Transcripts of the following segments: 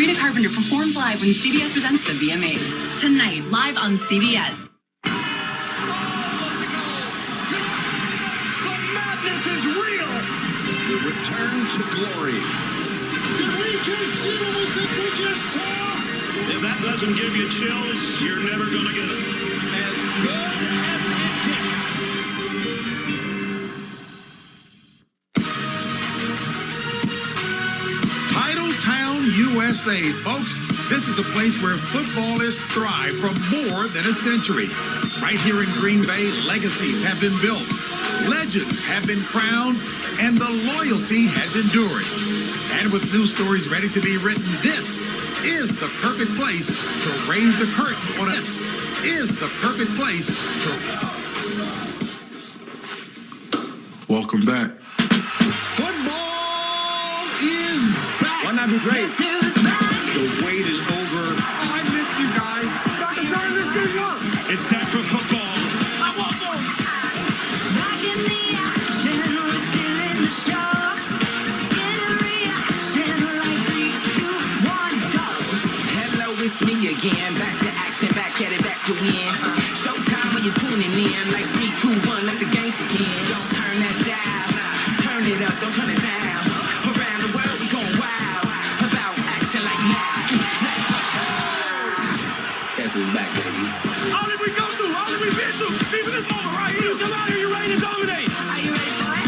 Sabrina Carpenter performs live when CBS presents the VMAs. Tonight, live on CBS. The madness is real. The return to glory. Did we just see what we think we just saw? If that doesn't give you chills, you're never going to get it. As good as it gets. Titletown, USA. Folks, this is a place where footballists thrive for more than a century. Right here in Green Bay, legacies have been built, legends have been crowned, and the loyalty has endured. And with new stories ready to be written, this is the perfect place to raise the curtain on us. Is the perfect place to... Welcome back. Football is back. Wouldn't that be great? The wait is over. Oh, I miss you guys. About to turn this thing up. It's time for football. I want more. Back in the action, we're still in the show. Get a reaction like 3, 2, 1, go. Hello, it's me again. Back to action, back at it, back to win. Showtime when you're tuning in. Like 3, 2, 1, let the games begin. Don't turn that down. Turn it up, don't turn it down. Around the world, we gon' wow. About action like now. Guess who's back, baby? All that we go through, all that we've been through, even this moment right here. Come out here, you ready to dominate? Are you ready for it?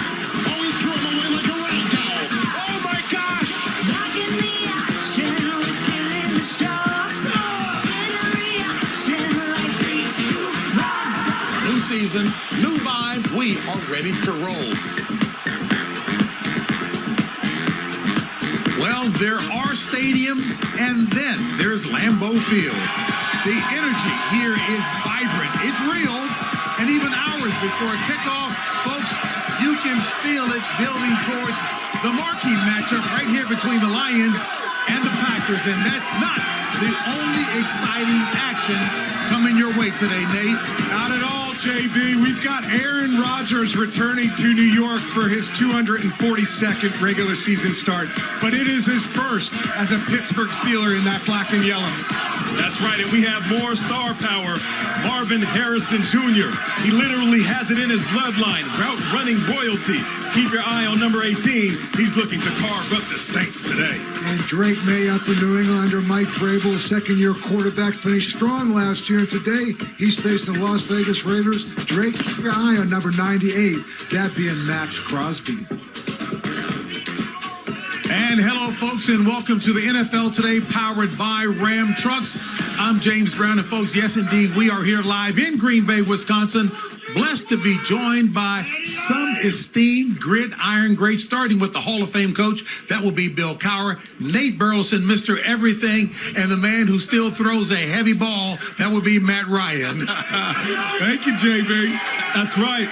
Always throw him away like a rag doll. Oh my gosh. Back in the action, we're still in the show. Get a reaction like 3, 2, 1, go. New season, new vibe. We are ready to roll. Well, there are stadiums, and then there's Lambeau Field. The energy here is vibrant. It's real. And even hours before kickoff, folks, you can feel it building towards the marquee matchup right here between the Lions and the Packers. And that's not the only exciting action coming your way today, Nate. Not at all, JB. We've got Aaron Rodgers returning to New York for his 242nd regular season start, but it is his first as a Pittsburgh Steeler in that black and yellow. That's right, and we have more star power. Marvin Harrison Jr. He literally has it in his bloodline. Route running royalty. Keep your eye on number 18. He's looking to carve up the Saints today. And Drake May up in New England under Mike Vrabel, second-year quarterback, finished strong last year. And today, he's facing the Las Vegas Raiders. Drake, keep your eye on number 98, that being Max Crosby. And hello, folks, and welcome to the NFL Today, powered by Ram Trucks. I'm James Brown, and folks, yes, indeed, we are here live in Green Bay, Wisconsin. Blessed to be joined by some esteemed gridiron greats, starting with the Hall of Fame coach. That will be Bill Cowher, Nate Burleson, Mr. Everything, and the man who still throws a heavy ball. That will be Matt Ryan. Thank you, JB. That's right.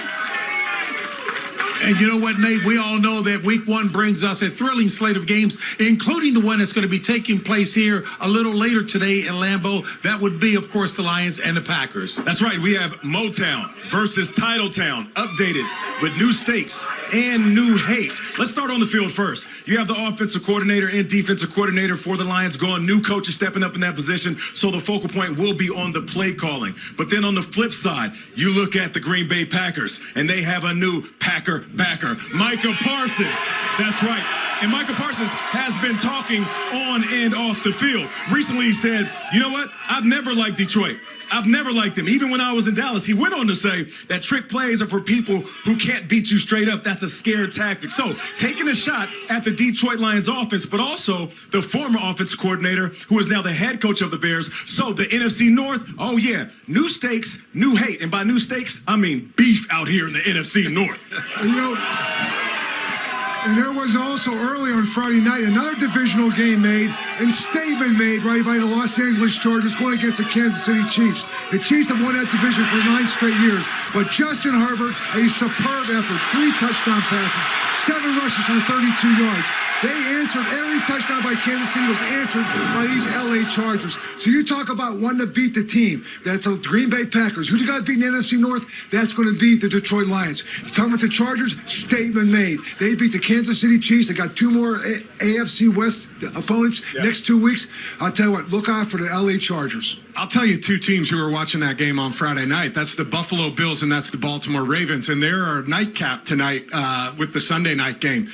And you know what, Nate? We all know that week one brings us a thrilling slate of games, including the one that's going to be taking place here a little later today in Lambeau. That would be, of course, the Lions and the Packers. That's right. We have Motown versus Titletown, updated with new stakes and new hate. Let's start on the field first. You have the offensive coordinator and defensive coordinator for the Lions going. New coaches stepping up in that position, so the focal point will be on the play calling. But then on the flip side, you look at the Green Bay Packers, and they have a new Packer backer, Micah Parsons. That's right. And Micah Parsons has been talking on and off the field. Recently he said, you know what? I've never liked Detroit. I've never liked them. Even when I was in Dallas, he went on to say that trick plays are for people who can't beat you straight up. That's a scare tactic. So taking a shot at the Detroit Lions offense, but also the former offensive coordinator who is now the head coach of the Bears. So the NFC North, oh yeah, new stakes, new hate. And by new stakes, I mean beef out here in the NFC North. You know, and there was also early on Friday night another divisional game made and statement made right by the Los Angeles Chargers going against the Kansas City Chiefs. The Chiefs have won that division for 9 straight years, but Justin Herbert, a superb effort, 3 touchdown passes, 7 rushes for 32 yards. They answered every touchdown by Kansas City was answered by these LA Chargers. So you talk about wanting to beat the team. That's the Green Bay Packers. Who you got to beat in the NFC North? That's going to beat the Detroit Lions. You talking about the Chargers? Statement made. They beat the Kansas City Chiefs. They got 2 more AFC West opponents next 2 weeks. I'll tell you what, look out for the LA Chargers. I'll tell you 2 teams who are watching that game on Friday night. That's the Buffalo Bills and that's the Baltimore Ravens. And they're our nightcap tonight with the Sunday night game.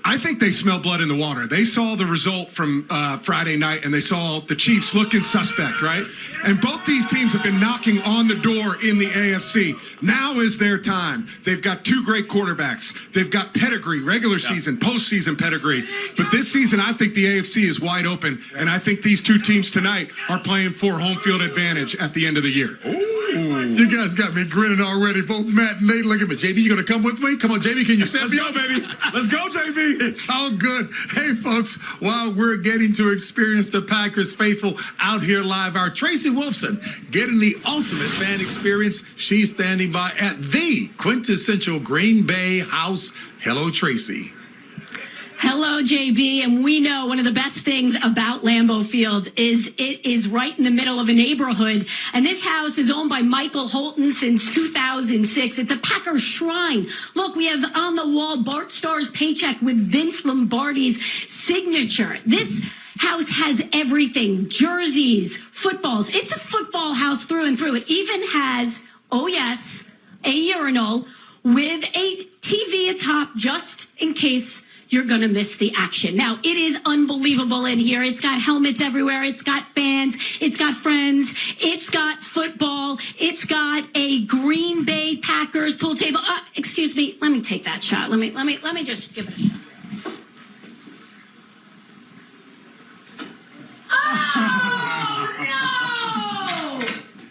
I think they smell blood in the water. They saw the result from Friday night, and they saw the Chiefs looking suspect, right? And both these teams have been knocking on the door in the AFC. Now is their time. They've got 2 great quarterbacks. They've got pedigree, regular season, postseason pedigree. But this season, I think the AFC is wide open, and I think these 2 teams tonight are playing for home field advantage at the end of the year. Ooh. You guys got me grinning already. Both Matt and Nate, look at me. JB, you going to come with me? Come on, JB, can you set me up? Let's go, baby. Let's go, JB. It's all good. Hey, folks, while we're getting to experience the Packers faithful out here live, our Tracy Wolfson getting the ultimate fan experience. She's standing by at the quintessential Green Bay house. Hello, Tracy. Hello, JB, and we know one of the best things about Lambeau Field is it is right in the middle of a neighborhood, and this house is owned by Michael Holton since 2006. It's a Packers shrine. Look, we have on the wall Bart Starr's paycheck with Vince Lombardi's signature. This house has everything, jerseys, footballs. It's a football house through and through. It even has, oh yes, a urinal with a TV atop just in case you're going to miss the action. Now, it is unbelievable in here. It's got helmets everywhere. It's got fans. It's got friends. It's got football. It's got a Green Bay Packers pool table. Excuse me. Let me take that shot. Let me just give it a shot. Oh, no!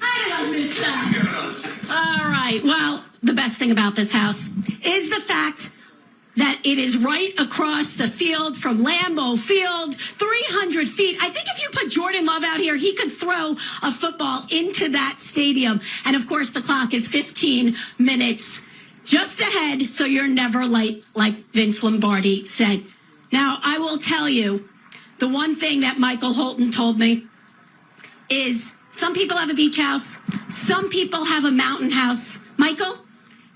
How did I miss that? All right. Well, the best thing about this house is the fact that it is right across the field from Lambeau Field, 300 feet. I think if you put Jordan Love out here, he could throw a football into that stadium. And of course, the clock is 15 minutes just ahead, so you're never late, like Vince Lombardi said. Now, I will tell you, the one thing that Michael Holton told me is some people have a beach house, some people have a mountain house. Michael,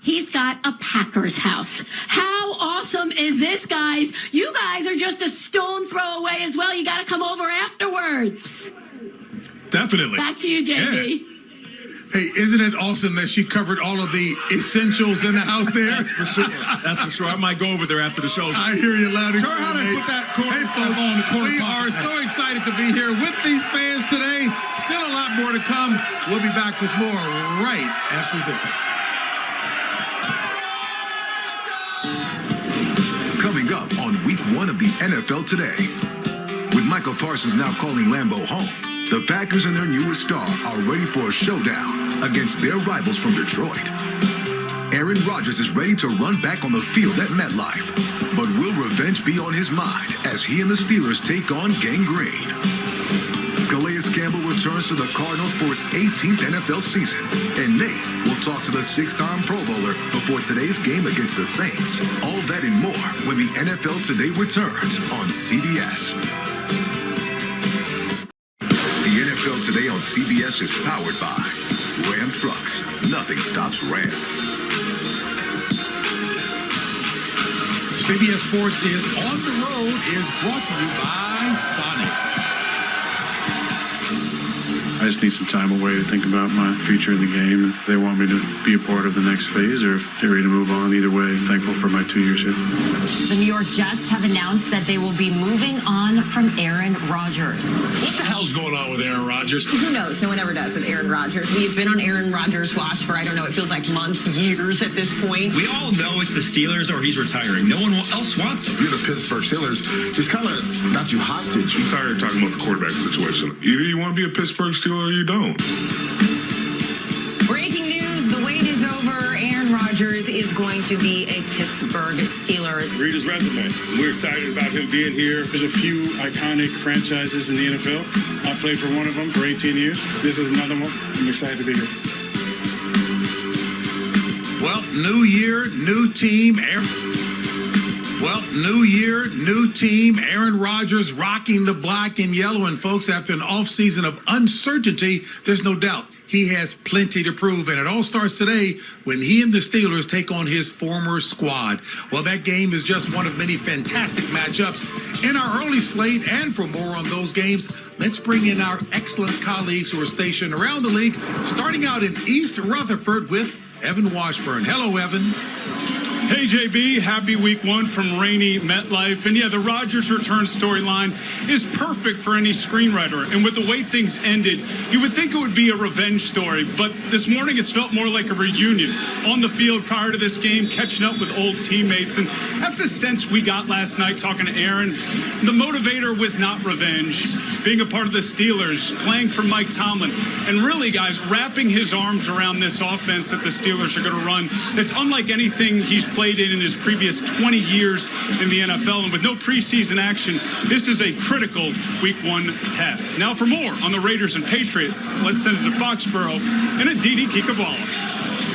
he's got a Packers house. How awesome is this, guys? You guys are just a stone throw away as well. You got to come over afterwards. Definitely. Back to you, JB. Hey, isn't it awesome that she covered all of the essentials in the house there? That's for sure. That's for sure. I might go over there after the show. I hear you loud and Show her how to put that corner Hey, folks, on the corner we pocket. are so excited to be here with these fans today. Still a lot more to come. We'll be back with more right after this. Coming up on week 1 of the NFL Today. With Michael Parsons now calling Lambeau home, the Packers and their newest star are ready for a showdown against their rivals from Detroit. Aaron Rodgers is ready to run back on the field at MetLife, but will revenge be on his mind as he and the Steelers take on Gang Green? Calais Campbell returns to the Cardinals for his 18th NFL season, and Nate will talk to the 6-time Pro Bowler before today's game against the Saints. All that and more when the NFL Today returns on CBS. The NFL Today on CBS is powered by Ram Trucks. Nothing stops Ram. CBS Sports is on the road is brought to you by Sonic. I just need some time away to think about my future in the game. If they want me to be a part of the next phase or if they're ready to move on, either way, I'm thankful for my 2 years here. The New York Jets have announced that they will be moving on from Aaron Rodgers. What the hell's going on with Aaron Rodgers? Who knows? No one ever does with Aaron Rodgers. We have been on Aaron Rodgers' watch for, I don't know, it feels like months, years at this point. We all know it's the Steelers or he's retiring. No one else wants him. You're the Pittsburgh Steelers. It's kind of got you hostage. I'm tired of talking about the quarterback situation. Either you want to be a Pittsburgh Steeler or you don't. Breaking news, the wait is over. Aaron Rodgers is going to be a Pittsburgh Steeler. Read his resume. We're excited about him being here. There's a few iconic franchises in the NFL. I played for one of them for 18 years. This is another one. I'm excited to be here. Well, new year, new team. Well, new year, new team. Aaron Rodgers rocking the black and yellow. And folks, after an offseason of uncertainty, there's no doubt he has plenty to prove. And it all starts today when he and the Steelers take on his former squad. Well, that game is just one of many fantastic matchups in our early slate. And for more on those games, let's bring in our excellent colleagues who are stationed around the league, starting out in East Rutherford with Evan Washburn. Hello, Evan. Hey, JB, happy week one from rainy MetLife. And yeah, the Rodgers return storyline is perfect for any screenwriter. And with the way things ended, you would think it would be a revenge story. But this morning, it's felt more like a reunion. On the field prior to this game, catching up with old teammates. And that's a sense we got last night talking to Aaron. The motivator was not revenge. Being a part of the Steelers, playing for Mike Tomlin, and really, guys, wrapping his arms around this offense that the Steelers are going to run that's unlike anything he's played in his previous 20 years in the NFL. And with no preseason action, this is a critical week one test. Now for more on the Raiders and Patriots, let's send it to Foxborough and Aditi Kikabala.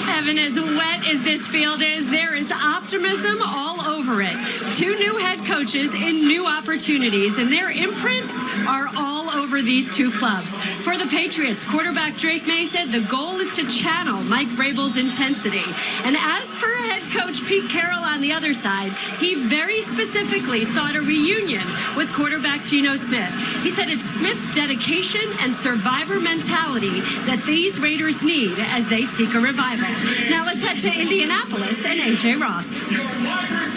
Evan, as wet as this field is, there is optimism all over it. Two new head coaches in new opportunities, and their imprints are all over these two clubs. For the Patriots, quarterback Drake May said the goal is to channel Mike Vrabel's intensity. And as for head coach Pete Carroll on the other side, he very specifically sought a reunion with quarterback Geno Smith. He said it's Smith's dedication and survivor mentality that these Raiders need as they seek a revival. Now let's head to Indianapolis and AJ Ross.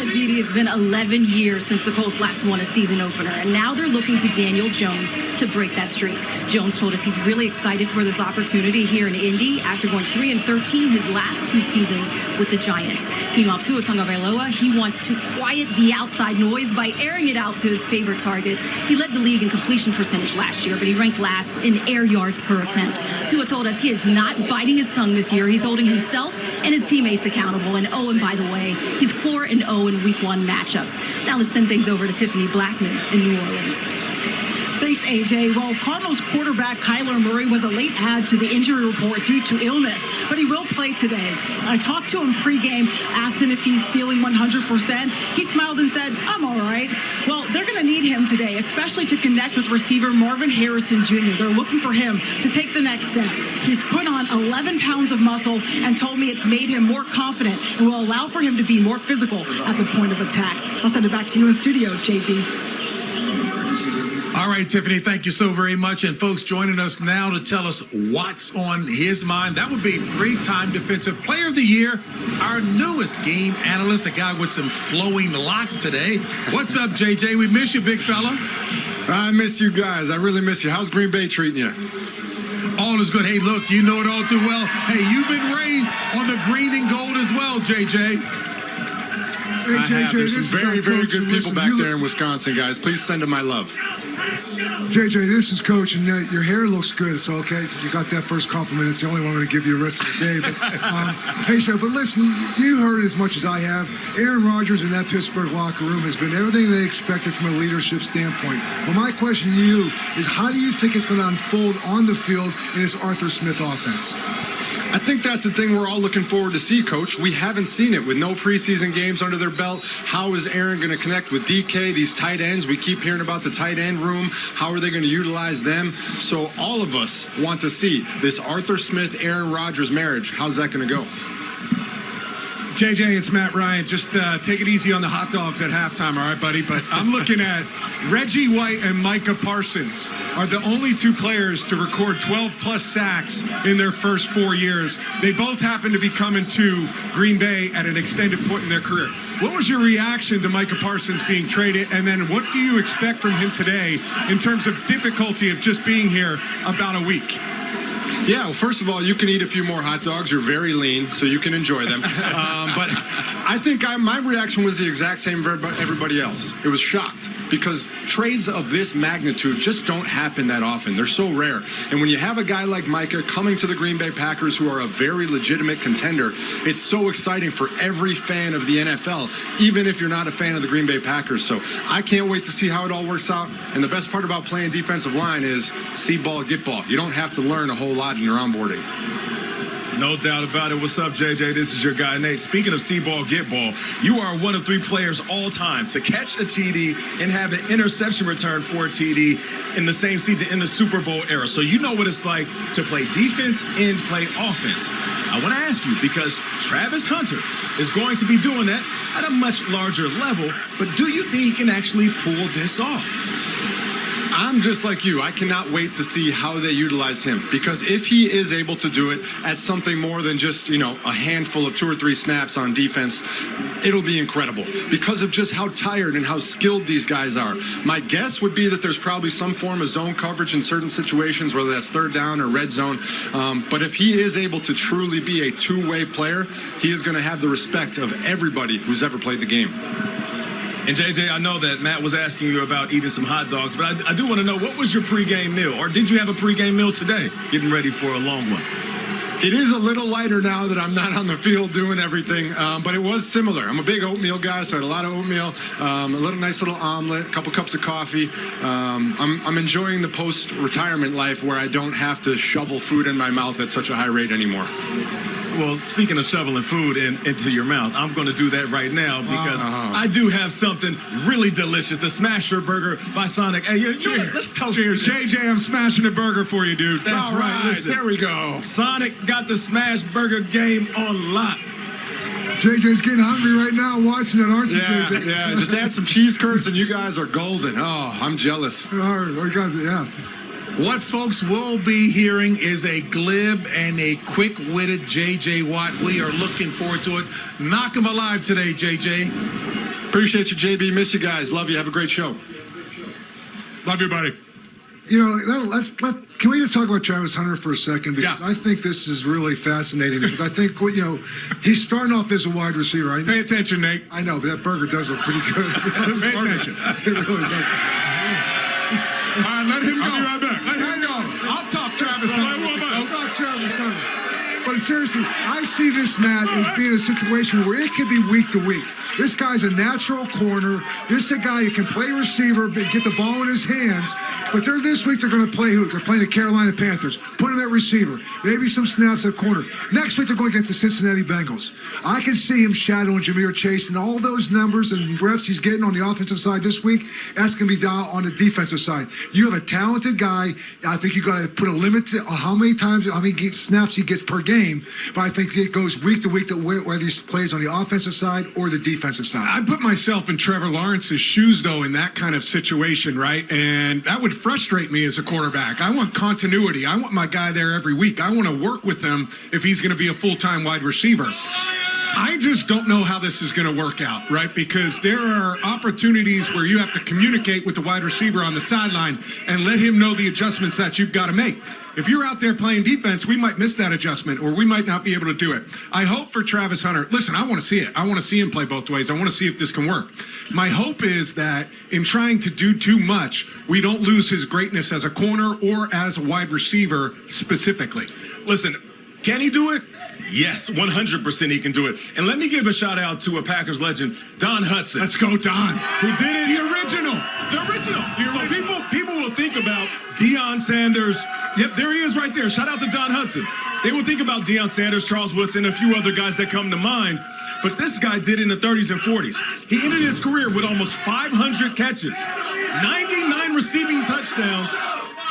Aditi, it's been 11 years since the Colts last won a season opener, and now they're looking to Daniel Jones to break that streak. Jones told us he's really excited for this opportunity here in Indy after going 3-13 his last two seasons with the Giants. Meanwhile, Tua Tagovailoa, he wants to quiet the outside noise by airing it out to his favorite targets. He led the league in completion percentage last year, but he ranked last in air yards per attempt. Tua told us he is not biting his tongue this year. He's holding himself and his teammates accountable. And by the way, he's 4-0 in week one matchups. Now let's send things over to Tiffany Blackman in New Orleans. Thanks, AJ. Well, Cardinals quarterback Kyler Murray was a late add to the injury report due to illness, but he will play today. I talked to him pregame, asked him if he's feeling 100%. He smiled and said, "I'm all right." Well, they're going to need him today, especially to connect with receiver Marvin Harrison Jr. They're looking for him to take the next step. He's put on 11 pounds of muscle and told me it's made him more confident and will allow for him to be more physical at the point of attack. I'll send it back to you in studio, JB. All right, Tiffany, thank you so very much. And folks, joining us now to tell us what's on his mind, that would be three-time Defensive Player of the Year, our newest game analyst, a guy with some flowing locks today. What's up, JJ? We miss you, big fella. I miss you guys. I really miss you. How's Green Bay treating you? All is good. Hey, look, you know it all too well. Hey, you've been raised on the green and gold as well, JJ. Hey, JJ, there's some very, very good people back there in Wisconsin, guys. Please send them my love. JJ, this is Coach, and your hair looks good. So, okay, so you got that first compliment. It's the only one I'm going to give you the rest of the day. But, hey, sir, but listen, you heard as much as I have. Aaron Rodgers in that Pittsburgh locker room has been everything they expected from a leadership standpoint. Well, my question to you is, how do you think it's going to unfold on the field in this Arthur Smith offense? I think that's the thing we're all looking forward to see, Coach. We haven't seen it with no preseason games under their belt. How is Aaron going to connect with DK, these tight ends? We keep hearing about the tight end room. How are they going to utilize them? So all of us want to see this Arthur Smith-Aaron Rodgers marriage. How's that going to go? JJ, it's Matt Ryan. Just take it easy on the hot dogs at halftime, all right, buddy? But I'm looking at Reggie White and Micah Parsons are the only two players to record 12-plus sacks in their first 4 years. They both happen to be coming to Green Bay at an extended point in their career. What was your reaction to Micah Parsons being traded? And then what do you expect from him today in terms of difficulty of just being here about a week? Yeah, well, first of all, you can eat a few more hot dogs. You're very lean, so you can enjoy them. But I think my reaction was the exact same for everybody else. It was shocked because trades of this magnitude just don't happen that often. They're so rare. And when you have a guy like Micah coming to the Green Bay Packers, who are a very legitimate contender, it's so exciting for every fan of the NFL, even if you're not a fan of the Green Bay Packers. So I can't wait to see how it all works out. And the best part about playing defensive line is see ball, get ball. You don't have to learn a whole lot in your onboarding. No doubt about it. What's up, JJ? This is your guy, Nate. Speaking of see ball, get ball, you are one of 3 players all time to catch a TD and have an interception return for a TD in the same season in the Super Bowl era. So you know what it's like to play defense and play offense. I want to ask you, because Travis Hunter is going to be doing that at a much larger level, but do you think he can actually pull this off? I'm just like you. I cannot wait to see how they utilize him, because if he is able to do it at something more than just, a handful of 2 or 3 snaps on defense, it'll be incredible because of just how tired and how skilled these guys are. My guess would be that there's probably some form of zone coverage in certain situations, whether that's third down or red zone. But if he is able to truly be a two-way player, he is going to have the respect of everybody who's ever played the game. And JJ, I know that Matt was asking you about eating some hot dogs, but I do want to know, what was your pregame meal? Or did you have a pregame meal today, getting ready for a long one? It is a little lighter now that I'm not on the field doing everything, but it was similar. I'm a big oatmeal guy, so I had a lot of oatmeal, a nice little omelet, a couple cups of coffee. I'm enjoying the post-retirement life where I don't have to shovel food in my mouth at such a high rate anymore. Well, speaking of shoveling food into your mouth, I'm going to do that right now because I do have something really delicious. The Smasher Burger by Sonic. Hey, let's toast. Cheers. JJ, I'm smashing a burger for you, dude. That's right. Listen, there we go. Sonic got the Smash Burger game on lock. JJ's getting hungry right now watching it, aren't you, JJ? Yeah, just add some cheese curds and you guys are golden. Oh, I'm jealous. All right, we got it, yeah. What folks will be hearing is a glib and a quick-witted J.J. Watt. We are looking forward to it. Knock him alive today, J.J. Appreciate you, JB. Miss you guys. Love you. Have a great show. Love you, buddy. Can we just talk about Travis Hunter for a second? Because I think this is really fascinating. Because I think, he's starting off as a wide receiver. Right? Pay attention, Nate. I know, but that burger does look pretty good. Pay attention. It really does. All right, let him go. I'll be right back. Let him go. I'll talk Travis Hunter. I'll talk Travis Hunter. But seriously, I see this, Matt, as being a situation where it could be week to week. This guy's a natural corner. This is a guy who can play receiver, get the ball in his hands. But this week they're going to play who? They're playing the Carolina Panthers. Put him at receiver. Maybe some snaps at corner. Next week they're going against the Cincinnati Bengals. I can see him shadowing Jahmyr Chase, and all those numbers and reps he's getting on the offensive side this week, that's going to be down on the defensive side. You have a talented guy. I think you got to put a limit to how many snaps he gets per game. But I think it goes week to week whether he plays on the offensive side or the defensive side. I put myself in Trevor Lawrence's shoes, though, in that kind of situation, right? And that would frustrate me as a quarterback. I want continuity. I want my guy there every week. I want to work with him if he's going to be a full-time wide receiver. I just don't know how this is going to work out, right? Because there are opportunities where you have to communicate with the wide receiver on the sideline and let him know the adjustments that you've got to make. If you're out there playing defense, we might miss that adjustment or we might not be able to do it. I hope for Travis Hunter, listen, I want to see it. I want to see him play both ways. I want to see if this can work. My hope is that in trying to do too much, we don't lose his greatness as a corner or as a wide receiver specifically. Listen, can he do it? Yes, 100% he can do it. And let me give a shout out to a Packers legend, Don Hudson. Let's go, Don. Who did it? The original. The original. So people will think about Deion Sanders. Yep, there he is right there. Shout out to Don Hudson. They will think about Deion Sanders, Charles Woodson, and a few other guys that come to mind. But this guy did it in the 30s and 40s. He ended his career with almost 500 catches, 99 receiving touchdowns,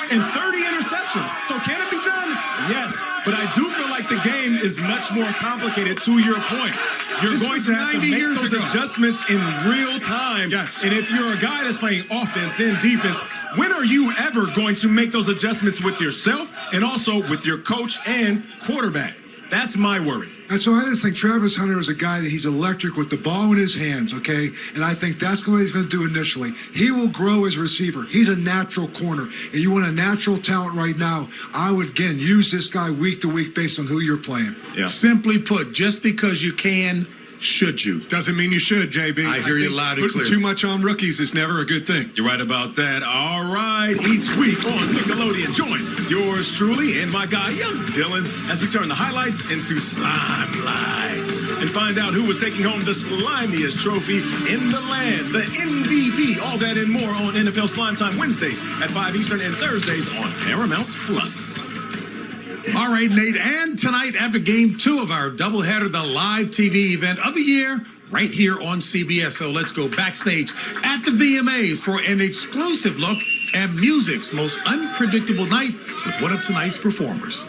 and 30 interceptions. So can it be done? Yes. But I do feel like the game is much more complicated, to your point. You're going to have to make those adjustments in real time. Yes. And if you're a guy that's playing offense and defense, when are you ever going to make those adjustments with yourself and also with your coach and quarterback? That's my worry. And so I just think Travis Hunter is a guy that he's electric with the ball in his hands, okay? And I think that's what he's going to do initially. He will grow as a receiver. He's a natural corner. And you want a natural talent right now, I would, again, use this guy week to week based on who you're playing. Yeah. Simply put, just because you can, should you? Doesn't mean you should, JB. I hear you loud and clear. Putting too much on rookies is never a good thing. You're right about that. All right. Each week on Nickelodeon, join yours truly and my guy, Young Dylan, as we turn the highlights into slime lights and find out who was taking home the slimiest trophy in the land, the MVP. All that and more on NFL Slime Time Wednesdays at 5 Eastern and Thursdays on Paramount Plus. All right, Nate. And tonight, after game 2 of our doubleheader, the live TV event of the year, right here on CBS. So let's go backstage at the VMAs for an exclusive look at music's most unpredictable night with one of tonight's performers.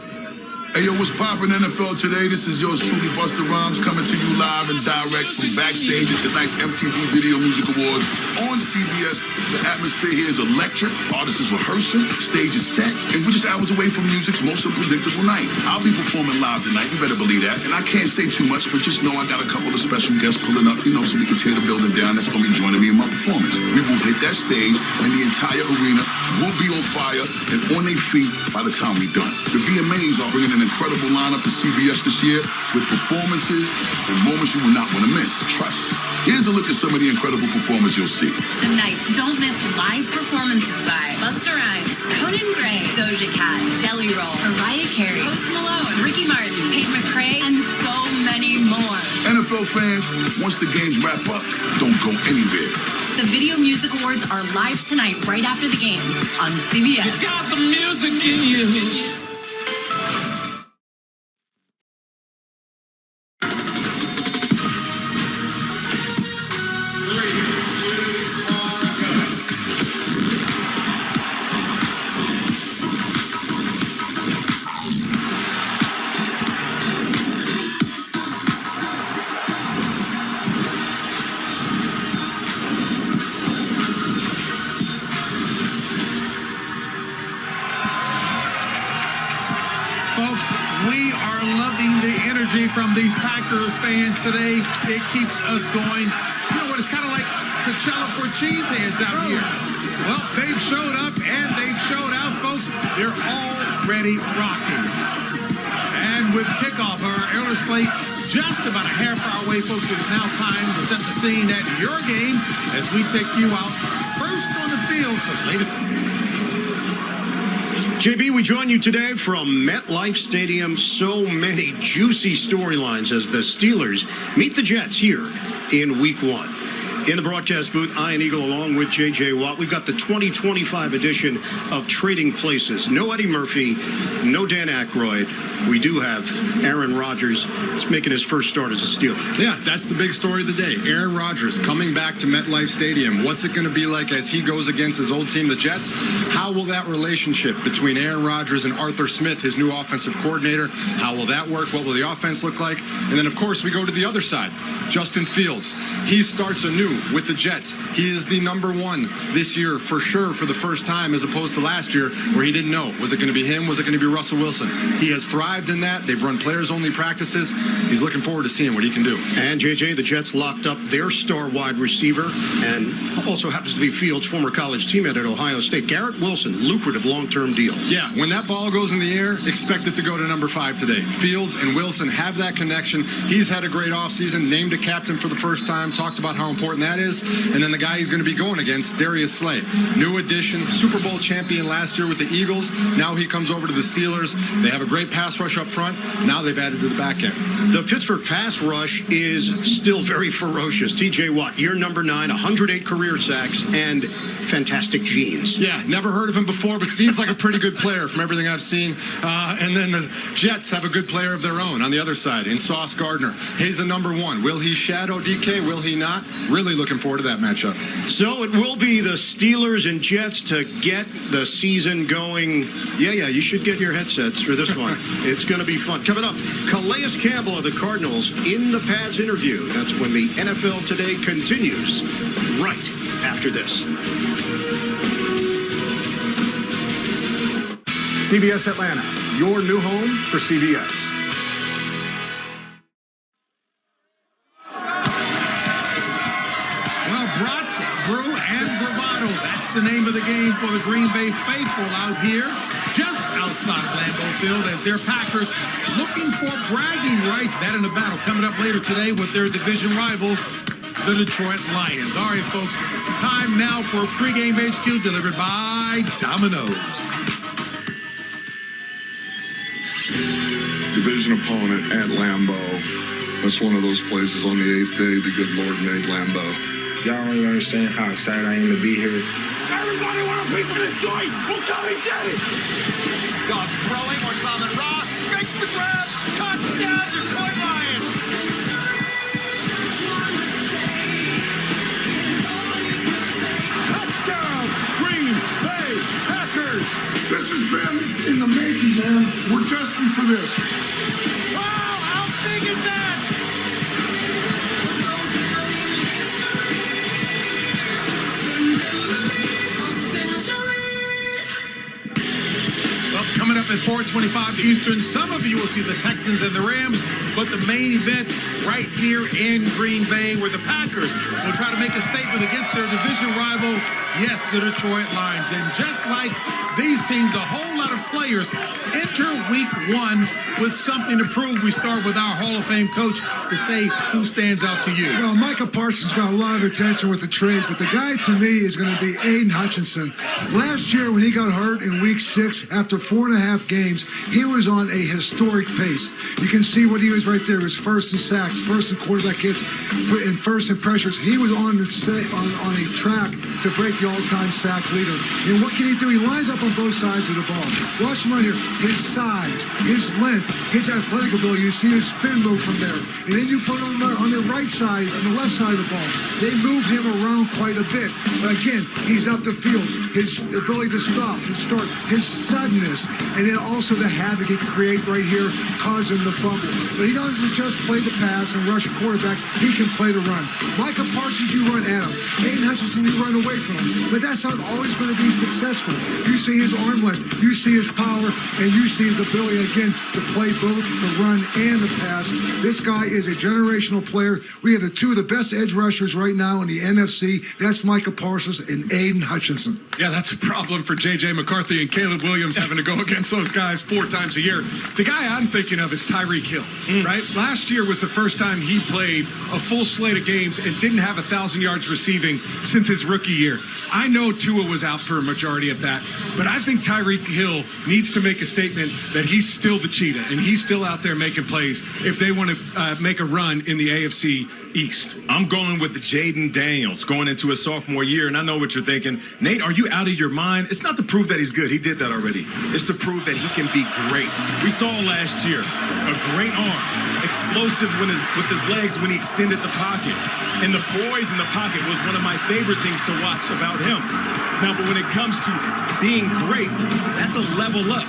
Hey, yo, what's poppin' NFL Today? This is yours truly, Busta Rhymes, coming to you live and direct from backstage at tonight's MTV Video Music Awards on CBS. The atmosphere here is electric. Artists is rehearsing, stage is set, and we're just hours away from music's most unpredictable night. I'll be performing live tonight, you better believe that. And I can't say too much, but just know I got a couple of special guests pulling up, so we can tear the building down. That's gonna be joining me in my performance. We will hit that stage, and the entire arena will be on fire and on their feet by the time we're done. The VMAs are bringing an incredible lineup to CBS this year with performances and moments you will not want to miss. Trust. Here's a look at some of the incredible performers you'll see. Tonight, don't miss live performances by Busta Rhymes, Conan Gray, Doja Cat, Jelly Roll, Mariah Carey, Post Malone, Ricky Martin, Tate McRae, and so many more. NFL fans, once the games wrap up, don't go anywhere. The Video Music Awards are live tonight right after the games on CBS. You got the music in you. Folks, we are loving the energy from these Packers fans today. It keeps us going. You know what? It's kind of like Coachella for cheeseheads out here. Well, they've showed up and they've showed out, folks. They're already rocking. And with kickoff, our early slate just about a half hour away, folks, it is now time to set the scene at your game as we take you out first on the field for the latest. JB, we join you today from MetLife Stadium. So many juicy storylines as the Steelers meet the Jets here in Week 1. In the broadcast booth, Ian Eagle along with J.J. Watt. We've got the 2025 edition of Trading Places. No Eddie Murphy, no Dan Aykroyd. We do have Aaron Rodgers. He's making his first start as a Steeler. Yeah, that's the big story of the day. Aaron Rodgers coming back to MetLife Stadium. What's it going to be like as he goes against his old team, the Jets? How will that relationship between Aaron Rodgers and Arthur Smith, his new offensive coordinator, how will that work? What will the offense look like? And then, of course, we go to the other side. Justin Fields. He starts anew with the Jets. He is the number 1 this year for sure for the first time, as opposed to last year where he didn't know. Was it going to be him? Was it going to be Russell Wilson? He has thrived in that. They've run players-only practices. He's looking forward to seeing what he can do. And, JJ, the Jets locked up their star wide receiver and also happens to be Fields' former college teammate at Ohio State. Garrett Wilson, lucrative long-term deal. Yeah, when that ball goes in the air, expect it to go to number 5 today. Fields and Wilson have that connection. He's had a great offseason, named a captain for the first time, talked about how important that is. And then the guy he's going to be going against, Darius Slay. New addition, Super Bowl champion last year with the Eagles. Now he comes over to the Steelers. They have a great pass rush up front. Now they've added to the back end. The Pittsburgh pass rush is still very ferocious. TJ Watt, year number 9, 108 career sacks, and fantastic genes. Yeah, never heard of him before, but seems like a pretty good player from everything I've seen. And then the Jets have a good player of their own on the other side in Sauce Gardner. He's the number 1. Will he shadow DK? Will he not? Really looking forward to that matchup. So it will be the Steelers and Jets to get the season going. Yeah, you should get your headsets for this one. It's going to be fun. Coming up, Calais Campbell of the Cardinals in the Pats interview. That's when the NFL Today continues right after this. CBS Atlanta, your new home for CBS. Well, Brats, Brew, and Bravado. That's the name of the game for the Green Bay faithful out here, just outside of Lambeau Field, as their Packers looking for bragging rights. That in a battle coming up later today with their division rivals, the Detroit Lions. All right, folks, time now for pregame HQ delivered by Domino's. Division opponent at Lambeau. That's one of those places on the 8th day the good Lord made Lambeau. Y'all don't even understand how excited I am to be here. Everybody want a piece of this joint? Well, come and get it! Dogs throwing, Ortsaman Rock. the grab. Touchdown, Detroit Lions. Touchdown, Green Bay Packers. This has been in the making, man. We're destined for this. Wow, how big is that? Well, coming up at 4:25 Eastern, some of you will see the Texans and the Rams, but the main event right here in Green Bay, where the Packers will try to make a statement against their division rival, yes, the Detroit Lions. And just like these teams, a whole lot of players enter week one with something to prove. We start with our Hall of Fame coach to say who stands out to you. Well, Micah Parsons got a lot of attention with the trade, but the guy to me is going to be Aiden Hutchinson. Last year when he got hurt in week 6, after 4.5 games, he was on a historic pace. You can see what he was right there. His first in sacks, first in quarterback hits, and first in pressures. He was on a track to break the all-time sack leader. And what can he do? He lines up on both sides of the ball. Watch him right here. His size, his length, his athletic ability. You see his spin move from there. And then you put him on the right side, on the left side of the ball. They move him around quite a bit. But again, he's up the field. His ability to stop, his start, his suddenness, and then also the havoc he can create right here, causing the fumble. But he doesn't just play the pass and rush a quarterback. He can play the run. Micah Parsons, you run at him. Aiden Hutchinson, you run away from him. But that's not always going to be successful. You see his arm length, you see his power, and you see his ability, again, to play both the run and the pass. This guy is a generational player. We have the two of the best edge rushers right now in the NFC. That's Micah Parsons and Aiden Hutchinson. Yeah, that's a problem for J.J. McCarthy and Caleb Williams having to go against those guys 4 times a year. The guy I'm thinking of is Tyreek Hill, right? Last year was the first time he played a full slate of games and didn't have 1,000 yards receiving since his rookie year. I know Tua was out for a majority of that, but I think Tyreek Hill needs to make a statement that he's still the cheetah and he's still out there making plays if they want to make a run in the AFC East. I'm going with the Jaden Daniels going into his sophomore year, and I know what you're thinking. Nate, are you out of your mind? It's not to prove that he's good. He did that already. It's to prove that he can be great. We saw last year a great arm, explosive with his legs when he extended the pocket. And the poise in the pocket was one of my favorite things to watch about him. Now, but when it comes to being great, that's a level up.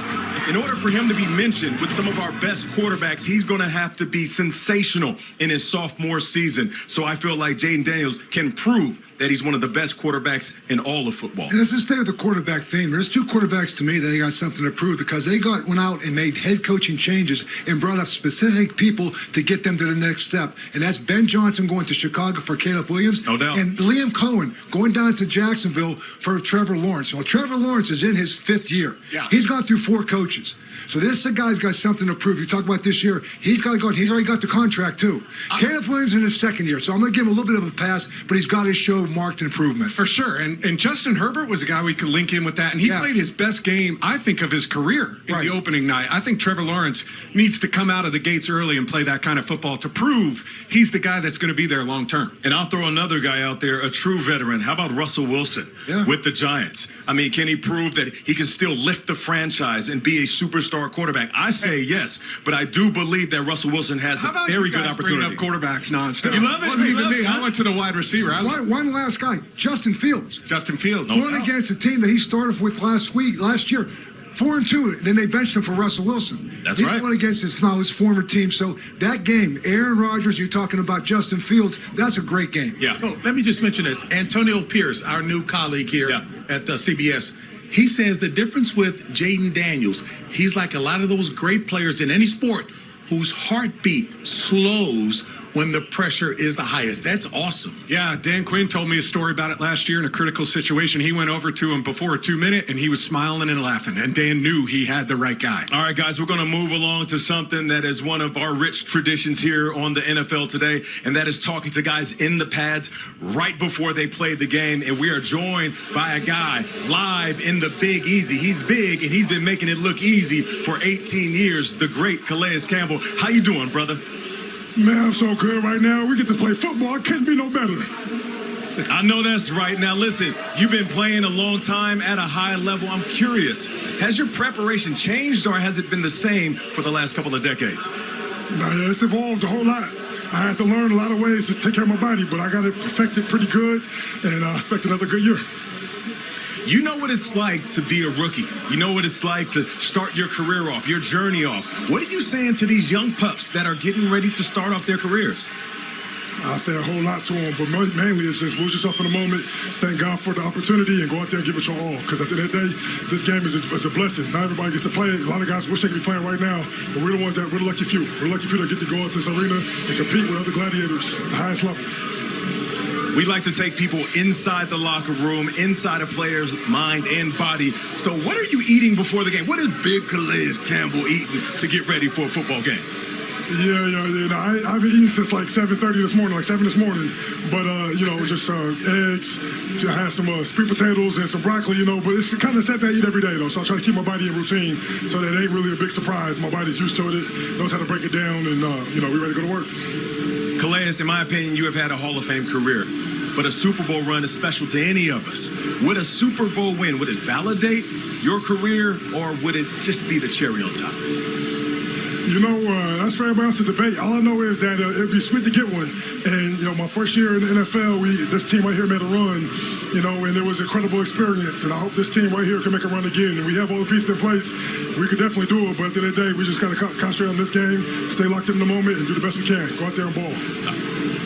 In order for him to be mentioned with some of our best quarterbacks, he's going to have to be sensational in his sophomore season. So I feel like Jaden Daniels can prove that he's one of the best quarterbacks in all of football. And let's just stay with the quarterback theme. There's 2 quarterbacks to me that they got something to prove because they went out and made head coaching changes and brought up specific people to get them to the next step. And that's Ben Johnson going to Chicago for Caleb Williams. No doubt. And Liam Cohen going down to Jacksonville for Trevor Lawrence. Well, Trevor Lawrence is in his 5th year. Yeah. He's gone through 4 coaches. So this guy's got something to prove. You talk about this year. He's already got the contract too. Caleb Williams in his 2nd year, so I'm going to give him a little bit of a pass, but he's got to show marked improvement. For sure. And Justin Herbert was a guy we could link in with that. And he played his best game, I think, of his career in the opening night. I think Trevor Lawrence needs to come out of the gates early and play that kind of football to prove he's the guy that's going to be there long term. And I'll throw another guy out there, a true veteran. How about Russell Wilson with the Giants? I mean, can he prove that he can still lift the franchise and be a superstar quarterback? I say yes, but I do believe that Russell Wilson has a very good opportunity. Up quarterbacks nonstop. You love it? It wasn't even me. Huh? I went to the wide receiver. One last guy, Justin Fields. Justin Fields. Won against a team that he started with last year. 4-2. Then they benched him for Russell Wilson. That's He's right. He's won against his former team. So that game, Aaron Rodgers, you're talking about Justin Fields, that's a great game. Yeah. So let me just mention this. Antonio Pierce, our new colleague here at CBS, he says the difference with Jaden Daniels, he's like a lot of those great players in any sport whose heartbeat slows when the pressure is the highest. That's awesome. Yeah, Dan Quinn told me a story about it last year in a critical situation. He went over to him before a 2-minute, and he was smiling and laughing, and Dan knew he had the right guy. All right, guys, we're going to move along to something that is one of our rich traditions here on the NFL Today, and that is talking to guys in the pads right before they play the game. And we are joined by a guy live in the Big Easy. He's big, and he's been making it look easy for 18 years, the great Calais Campbell. How you doing, brother? Man, I'm so good right now. We get to play football. It couldn't be no better. I know that's right. Now, listen, you've been playing a long time at a high level. I'm curious, has your preparation changed or has it been the same for the last couple of decades? Yeah, it's evolved a whole lot. I had to learn a lot of ways to take care of my body, but I got it perfected pretty good, and I expect another good year. You know what it's like to be a rookie. You know what it's like to start your career off, your journey off. What are you saying to these young pups that are getting ready to start off their careers? I say a whole lot to them, but mainly it's just lose yourself in the moment, thank God for the opportunity, and go out there and give it your all. Because at the end of the day, this game is a blessing. Not everybody gets to play it. A lot of guys wish they could be playing right now, but we're the ones we're the lucky few. We're the lucky few that get to go into this arena and compete with other gladiators at the highest level. We like to take people inside the locker room, inside a player's mind and body. So what are you eating before the game? What is Big Calais Campbell eating to get ready for a football game? Yeah. I've been eating since like 7:30 this morning, like 7 this morning. But, just eggs. I had some sweet potatoes and some broccoli, but it's the kind of stuff I eat every day, though. So I try to keep my body in routine so that it ain't really a big surprise. My body's used to it, knows how to break it down, and, we're ready to go to work. Calais, in my opinion, you have had a Hall of Fame career, but a Super Bowl run is special to any of us. Would a Super Bowl win, would it validate your career, or would it just be the cherry on top? That's very much a debate. All I know is that it'd be sweet to get one. And, my first year in the NFL, this team right here made a run, and it was an incredible experience. And I hope this team right here can make a run again. And we have all the pieces in place. We could definitely do it. But at the end of the day, we just got to concentrate on this game, stay locked in the moment, and do the best we can. Go out there and ball.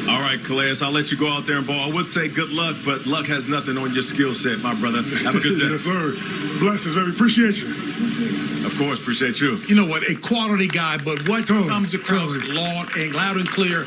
All right, Calais, I'll let you go out there and ball. I would say good luck, but luck has nothing on your skill set, my brother. Have a good day. Yes, sir. Blessings, baby. Appreciate you. Of course, appreciate you. You know what? A quality guy, but what comes across loud and clear?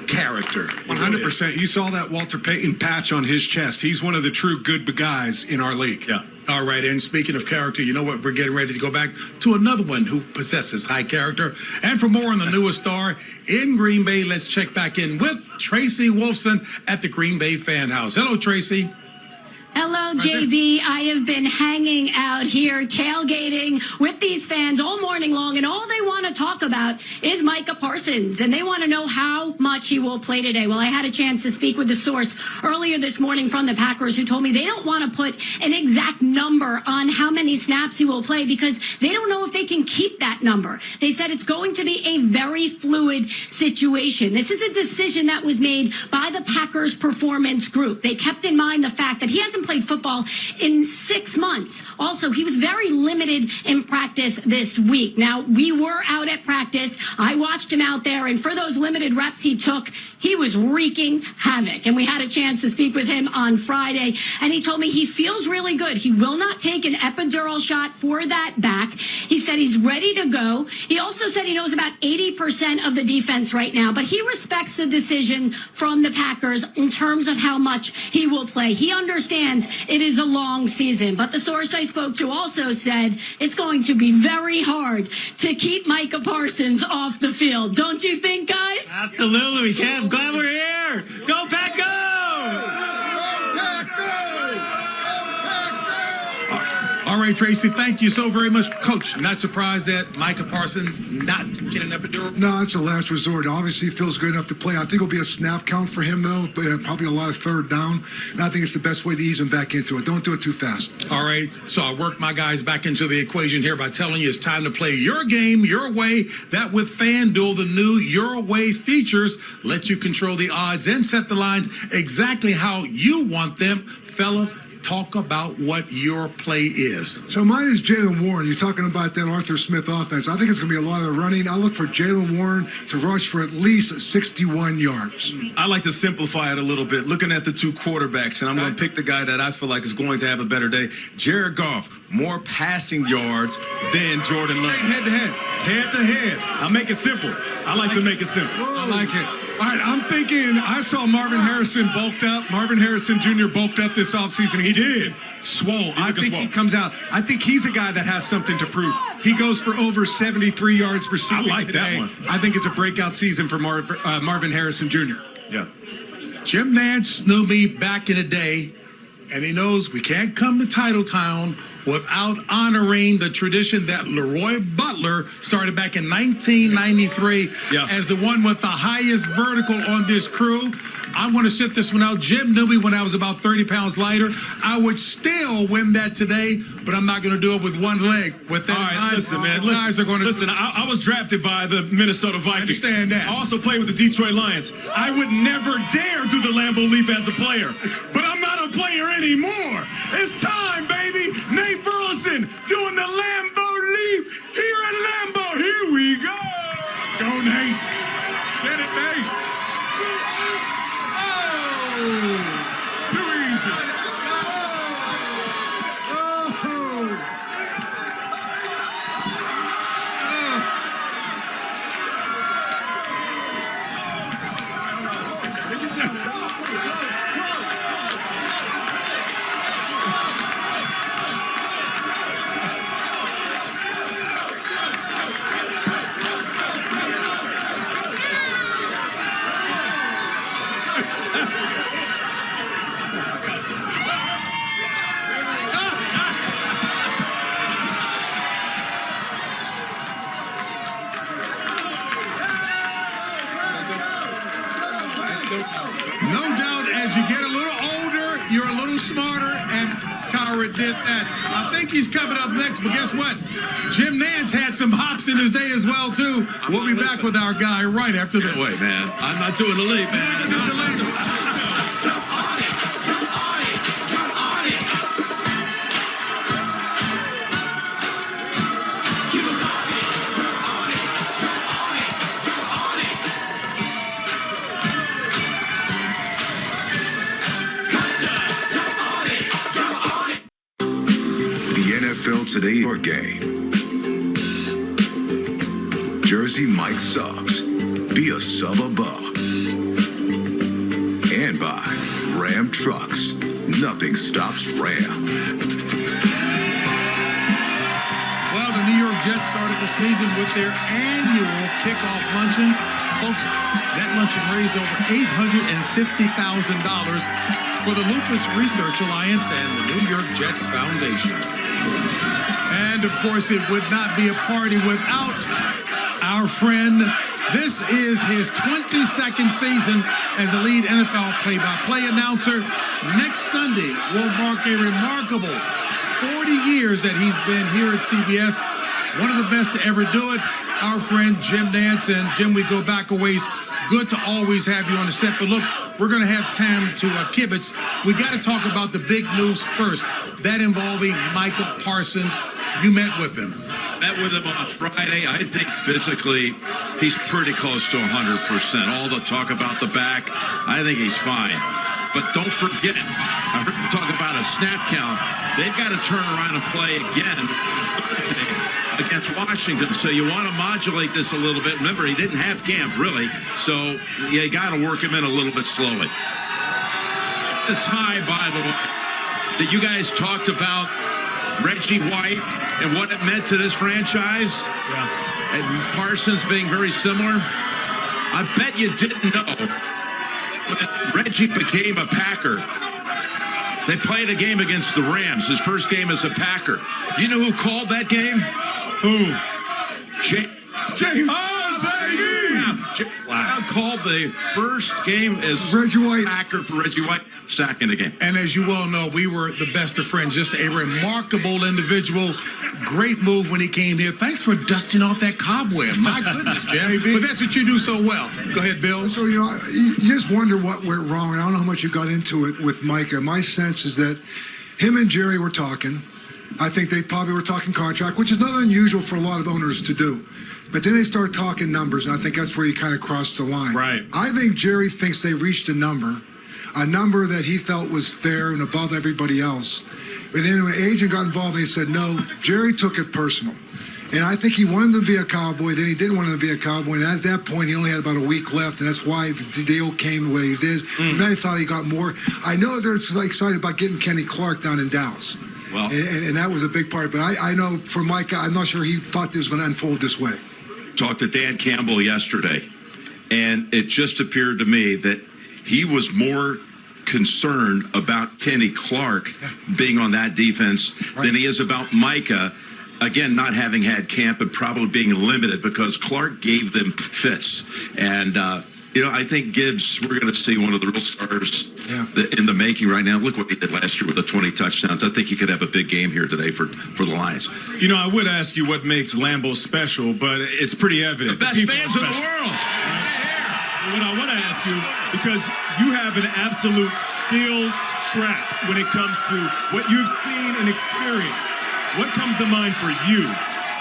Character. 100%. You saw that Walter Payton patch on his chest. He's one of the true good guys in our league. Yeah. All right, and speaking of character, you know what? We're getting ready to go back to another one who possesses high character. And for more on the newest star in Green Bay, let's check back in with Tracy Wolfson at the Green Bay Fan House. Hello, Tracy. Hello, JB. I have been hanging out here, tailgating with these fans all morning long, and all they want to talk about is Micah Parsons, and they want to know how much he will play today. Well, I had a chance to speak with a source earlier this morning from the Packers who told me they don't want to put an exact number on how many snaps he will play because they don't know if they can keep that number. They said it's going to be a very fluid situation. This is a decision that was made by the Packers performance group. They kept in mind the fact that he hasn't played football in 6 months. Also, he was very limited in practice this week. Now, we were out at practice. I watched him out there, and for those limited reps he took, he was wreaking havoc. And we had a chance to speak with him on Friday, and he told me he feels really good. He will not take an epidural shot for that back. He said he's ready to go. He also said he knows about 80% of the defense right now, but he respects the decision from the Packers in terms of how much he will play. He understands it is a long season, but the source I spoke to also said it's going to be very hard to keep Micah Parsons off the field. Don't you think, guys? Absolutely, we can. I'm glad we're here. Go Packers! All right, Tracy, thank you so very much. Coach, not surprised that Micah Parsons not getting an epidural? No, it's a last resort. Obviously, he feels good enough to play. I think it'll be a snap count for him, though, but probably a lot of third down. And I think it's the best way to ease him back into it. Don't do it too fast. All right, so I worked my guys back into the equation here by telling you it's time to play your game, your way. That with FanDuel, the new Your Way features let you control the odds and set the lines exactly how you want them. Fella, talk about what your play is. So mine is Jaylen Warren. You're talking about that Arthur Smith offense. I think it's going to be a lot of running. I look for Jaylen Warren to rush for at least 61 yards. I like to simplify it a little bit, looking at the two quarterbacks, and I'm going to pick the guy that I feel like is going to have a better day. Jared Goff, more passing yards than Jordan Love. Head to head. Head to head. I'll make it simple. I like to make it simple. I like it. All right, I'm thinking I saw Marvin Harrison bulked up. Marvin Harrison Jr. bulked up this offseason. He did. Swole. I think he comes out. I think he's a guy that has something to prove. He goes for over 73 yards receiving today. That one. I think it's a breakout season for Marvin Harrison Jr. Yeah. Jim Nantz knew me back in the day, and he knows we can't come to Titletown without honoring the tradition that Leroy Butler started back in 1993 as the one with the highest vertical on this crew. I want to sit this one out. Jim knew me when I was about 30 pounds lighter. I would still win that today, but I'm not going to do it with one leg. With that, all right, listen, man. Guys are going to listen. I was drafted by the Minnesota Vikings. I understand that. I also played with the Detroit Lions. I would never dare do the Lambeau leap as a player, but I'm not a player anymore. It's time, baby. Nate Burleson doing the Lambeau leap here at Lambeau. Here we go. Go, Nate. Get it, Nate. Oh, too easy. No doubt, as you get a little older, you're a little smarter, and Coward did that. I think he's coming up next, but guess what? Jim Nance had some hops in his day as well, too. We'll be back with our guy right after this. Wait, man. I'm not doing the leap, man. NFL Today your game. Jersey Mike Subs. Be a sub above. And by Ram Trucks. Nothing stops Ram. Well, the New York Jets started the season with their annual kickoff luncheon. Folks, that luncheon raised over $850,000 for the Lupus Research Alliance and the New York Jets Foundation. And, of course, it would not be a party without our friend. This is his 22nd season as a lead NFL play-by-play announcer. Next Sunday will mark a remarkable 40 years that he's been here at CBS. One of the best to ever do it, our friend Jim Nance. And, Jim, we go back a ways. Good to always have you on the set. But, look, we're going to have time to kibitz. We got to talk about the big news first, that involving Micah Parsons. You met with him. Met with him on Friday. I think physically he's pretty close to 100%. All the talk about the back, I think he's fine. But don't forget, I heard you talk about a snap count. They've got to turn around and play again against Washington. So you want to modulate this a little bit. Remember, he didn't have camp, really. So you got to work him in a little bit slowly. The tie, by the way, that you guys talked about Reggie White and what it meant to this franchise, and Parsons being very similar. I bet you didn't know when Reggie became a Packer. They played a game against the Rams, his first game as a Packer. You know who called that game? Who? James. Wow. Called the first game as Reggie White. Packer for Reggie White. Second again. And as you well know, we were the best of friends. Just a remarkable individual. Great move when he came here. Thanks for dusting off that cobweb. My goodness, Jim. But that's what you do so well. Go ahead, Bill. So, you just wonder what went wrong. I don't know how much you got into it with Micah. My sense is that him and Jerry were talking. I think they probably were talking contract, which is not unusual for a lot of owners to do. But then they started talking numbers, and I think that's where you kind of crossed the line. Right. I think Jerry thinks they reached a number that he felt was fair and above everybody else. But then when the agent got involved, they said, no, Jerry took it personal. And I think he wanted to be a Cowboy, then he didn't want to be a Cowboy. And at that point, he only had about a week left, and that's why the deal came the way it is. And then he thought he got more. I know they're excited about getting Kenny Clark down in Dallas. Well, and that was a big part. But I know for Micah, I'm not sure he thought this was going to unfold this way. Talked to Dan Campbell yesterday, and it just appeared to me that he was more concerned about Kenny Clark being on that defense than he is about Micah, again, not having had camp and probably being limited because Clark gave them fits. And You know, I think Gibbs, we're going to see one of the real stars in the making right now. Look what he did last year with the 20 touchdowns. I think he could have a big game here today for the Lions. You know, I would ask you what makes Lambeau special, but it's pretty evident. The best fans in the world. What I want to ask you, because you have an absolute steel trap when it comes to what you've seen and experienced. What comes to mind for you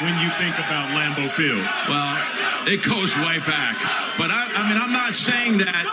when you think about Lambeau Field? Well, it goes way back. But I mean, I'm not saying that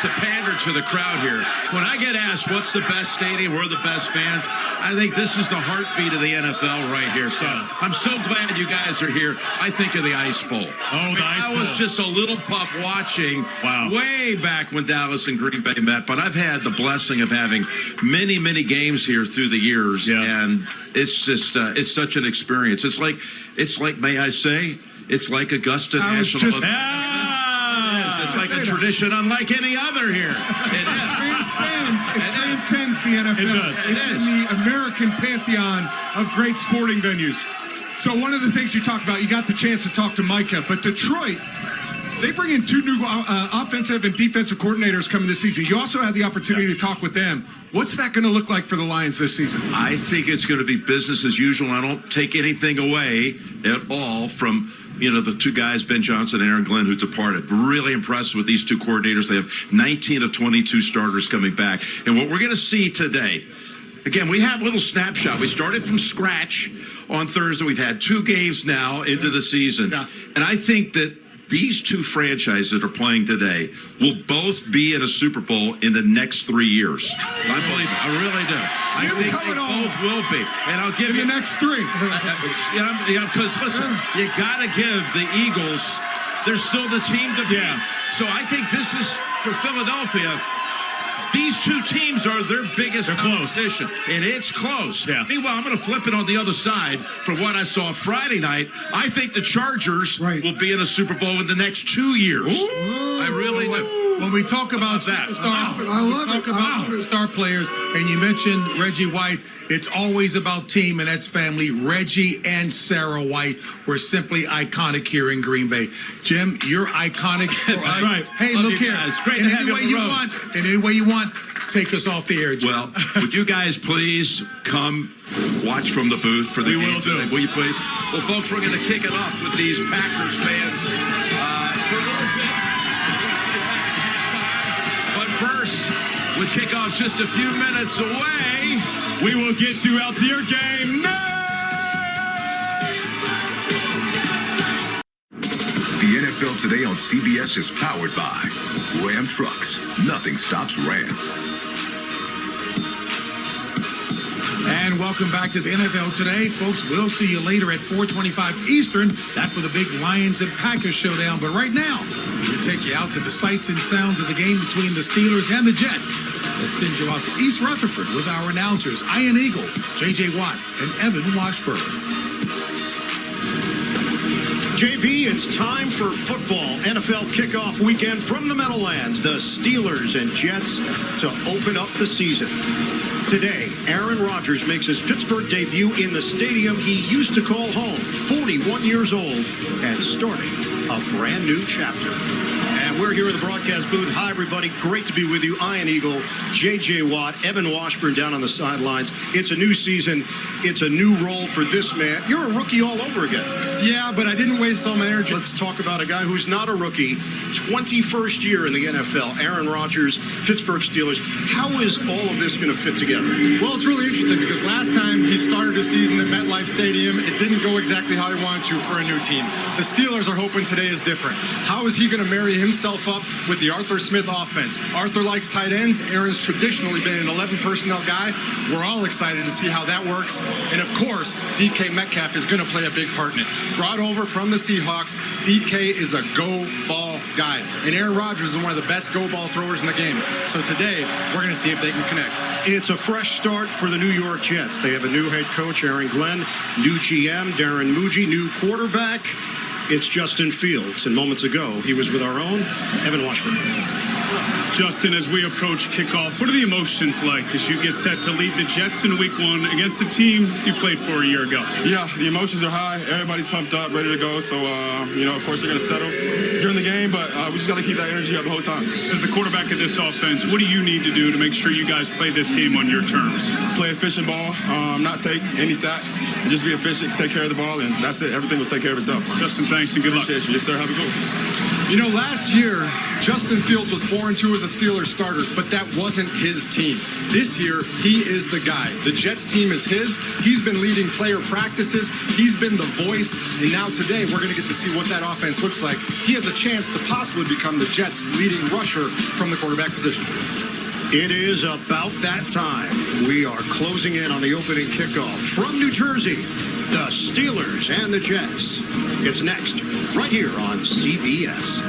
to pander to the crowd here. When I get asked what's the best stadium, we're the best fans, I think this is the heartbeat of the NFL right here. So I'm so glad you guys are here. I think of the Ice Bowl. Oh, the Ice Bowl. I was just a little pup watching way back when Dallas and Green Bay met. But I've had the blessing of having many, many games here through the years. And it's just, it's such an experience. It's like, may I say, it's like Augusta National. It's like a tradition unlike any other here. It transcends the NFL. It does. It's in the American pantheon of great sporting venues. So one of the things you talk about, you got the chance to talk to Micah, but Detroit, they bring in 2 new offensive and defensive coordinators coming this season. You also had the opportunity to talk with them. What's that going to look like for the Lions this season? I think it's going to be business as usual. I don't take anything away at all from, you know, the 2 guys, Ben Johnson and Aaron Glenn, who departed. Really impressed with these 2 coordinators. They have 19 of 22 starters coming back. And what we're going to see today, again, we have a little snapshot. We started from scratch on Thursday. We've had 2 games now into the season. And I think that these 2 franchises that are playing today will both be in a Super Bowl in the next 3 years. I believe it. I really do. I think they both will be. And I'll give you the next 3. Because listen, you got to give the Eagles, they're still the team to beat. So I think this is for Philadelphia. These 2 teams are their biggest competition, and it's close. Meanwhile, I'm going to flip it on the other side from what I saw Friday night. I think the Chargers will be in a Super Bowl in the next 2 years. I really do. When we talk about that, star players, and you mentioned Reggie White, it's always about team, and that's family. Reggie and Sarah White were simply iconic here in Green Bay. Jim, you're iconic for us. Right. Hey, Love look you here. guys. Great In to have any you way on the you road. want, in any way you want, take us off the air, Jim. Well, would you guys please come watch from the booth for the game? We will do. Will you please? Well, folks, we're going to kick it off with these Packers fans for a little bit. But first, with kickoff just a few minutes away, we will get you out to your game now. The NFL Today on CBS is powered by Ram Trucks. Nothing stops Ram. And welcome back to the NFL Today. Folks, we'll see you later at 4:25 Eastern. That's for the big Lions and Packers showdown. But right now, we'll take you out to the sights and sounds of the game between the Steelers and the Jets. Let's send you out to East Rutherford with our announcers, Ian Eagle, J.J. Watt, and Evan Washburn. JB, it's time for football. NFL kickoff weekend from the Meadowlands. The Steelers and Jets to open up the season. Today, Aaron Rodgers makes his Pittsburgh debut in the stadium he used to call home, 41 years old, and starting a brand new chapter. And we're here in the broadcast booth. Hi, everybody. Great to be with you. Ian Eagle, J.J. Watt, Evan Washburn down on the sidelines. It's a new season. It's a new role for this man. You're a rookie all over again. Yeah, but I didn't waste all my energy. Let's talk about a guy who's not a rookie, 21st year in the NFL, Aaron Rodgers, Pittsburgh Steelers. How is all of this going to fit together? Well, it's really interesting because last time he started the season at MetLife Stadium, it didn't go exactly how he wanted to for a new team. The Steelers are hoping today is different. How is he going to marry himself up with the Arthur Smith offense? Arthur likes tight ends. Aaron's traditionally been an 11 personnel guy. We're all excited to see how that works. And of course, DK Metcalf is going to play a big part in it. Brought over from the Seahawks, DK is a go ball guy. And Aaron Rodgers is one of the best go ball throwers in the game. So today, we're going to see if they can connect. It's a fresh start for the New York Jets. They have a new head coach, Aaron Glenn, new GM, Darren Muji, new quarterback. It's Justin Fields. And moments ago, he was with our own Evan Washburn. Justin, as we approach kickoff, what are the emotions like as you get set to lead the Jets in Week 1 against a team you played for a year ago? Yeah, the emotions are high. Everybody's pumped up, ready to go. So, of course, they're going to settle during the game, but we just got to keep that energy up the whole time. As the quarterback of this offense, what do you need to do to make sure you guys play this game on your terms? Play efficient ball, not take any sacks, and just be efficient, take care of the ball, and that's it. Everything will take care of itself. Justin, thanks and good luck. Appreciate you. Yes, sir. Have a good one. You know, last year, Justin Fields was 4-2 as a Steelers starter, but that wasn't his team. This year, he is the guy. The Jets team is his. He's been leading player practices. He's been the voice. And now today, we're going to get to see what that offense looks like. He has a chance to possibly become the Jets' leading rusher from the quarterback position. It is about that time. We are closing in on the opening kickoff from New Jersey. The Steelers and the Jets. It's next, right here on CBS.